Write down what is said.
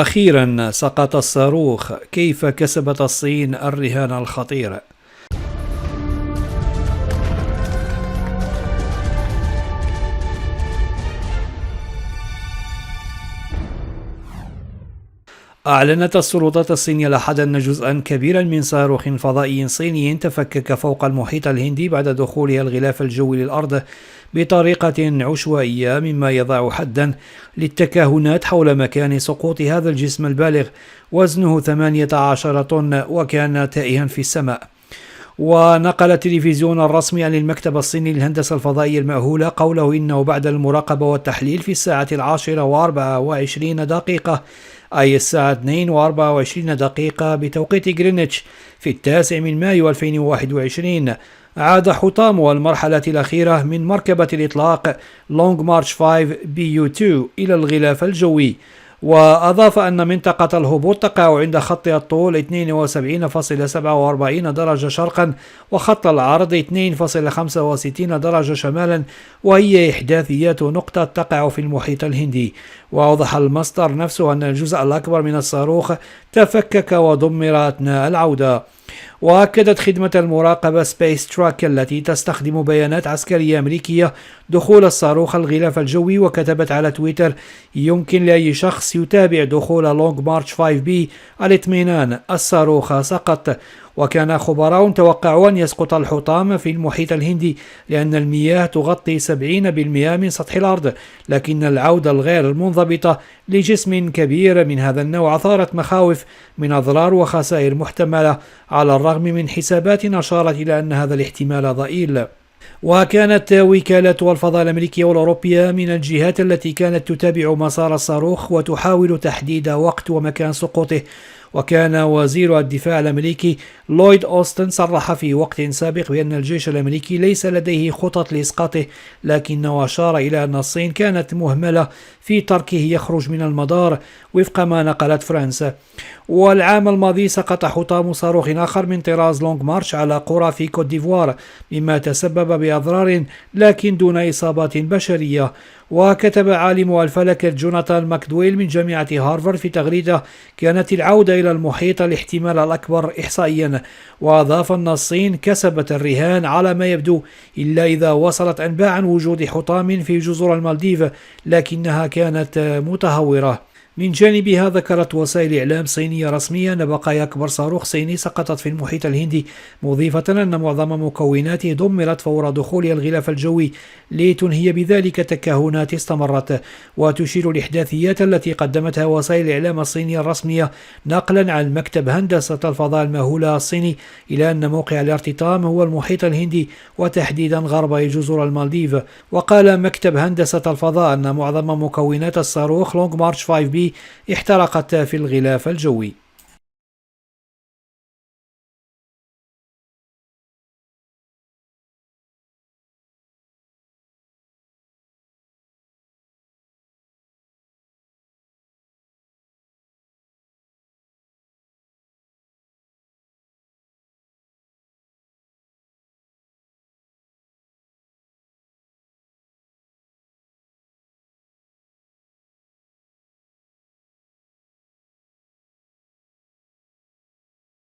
أخيرا سقط الصاروخ، كيف كسبت الصين الرهان الخطير؟ أعلنت السلطات الصينية الأحد أن جزءا كبيرا من صاروخ فضائي صيني تفكك فوق المحيط الهندي بعد دخوله الغلاف الجوي للأرض بطريقة عشوائية، مما يضع حدا للتكهنات حول مكان سقوط هذا الجسم البالغ وزنه 18 طن وكان تائها في السماء. ونقل التلفزيون الرسمي عن المكتب الصيني للهندسة الفضائية المأهولة قوله إنه بعد المراقبة والتحليل في الساعة 10:24 أي الساعة 2:24 بتوقيت غرينتش في 9 مايو 2021 عاد حطام المرحلة الأخيرة من مركبة الإطلاق لونج مارش 5 BU2 إلى الغلاف الجوي. وأضاف أن منطقة الهبوط تقع عند خط الطول 72.47 درجة شرقا وخط العرض 2.65 درجة شمالا، وهي إحداثيات نقطة تقع في المحيط الهندي. وأوضح المصدر نفسه أن الجزء الأكبر من الصاروخ تفكك ودمر أثناء العودة. وأكدت خدمة المراقبة سبيس تراك التي تستخدم بيانات عسكرية أمريكية دخول الصاروخ الغلاف الجوي، وكتبت على تويتر: يمكن لأي شخص يتابع دخول لونج مارش 5B الاطمئنان، الصاروخ سقط. وكان خبراء توقعوا أن يسقط الحطام في المحيط الهندي لأن المياه تغطي 70% من سطح الأرض، لكن العودة الغير المنضبطة لجسم كبير من هذا النوع أثارت مخاوف من أضرار وخسائر محتملة، على الرغم من حسابات أشارت إلى أن هذا الاحتمال ضئيل. وكانت وكالة الفضاء الأمريكية والأوروبية من الجهات التي كانت تتابع مسار الصاروخ وتحاول تحديد وقت ومكان سقوطه. وكان وزير الدفاع الأمريكي لويد أوستن صرح في وقت سابق بأن الجيش الأمريكي ليس لديه خطط لإسقاطه، لكنه أشار إلى أن الصين كانت مهملة في تركه يخرج من المدار وفق ما نقلت فرنسا. والعام الماضي سقط حطام صاروخ آخر من طراز لونج مارش على قرى في كوت ديفوار، مما تسبب بأضرار لكن دون إصابات بشرية. وكتب عالم الفلك جوناثان ماكدويل من جامعة هارفارد في تغريدة: كانت العودة إلى المحيط الاحتمال الأكبر إحصائيا. وأضاف أن الصين كسبت الرهان على ما يبدو، إلا إذا وصلت أنباء عن وجود حطام في جزر المالديف، لكنها كانت متهورة. من جانبها ذكرت وسائل إعلام صينية رسمية أن بقايا أكبر صاروخ صيني سقطت في المحيط الهندي، مضيفة أن معظم مكوناته دمرت فور دخولها الغلاف الجوي، لتنهي بذلك تكهنات استمرت. وتشير الإحداثيات التي قدمتها وسائل الإعلام الصينية الرسمية نقلا عن مكتب هندسة الفضاء المأهولة الصيني إلى أن موقع الارتطام هو المحيط الهندي وتحديدا غربي جزر المالديف. وقال مكتب هندسة الفضاء أن معظم مكونات الصاروخ لونج مارش 5B احترقت في الغلاف الجوي.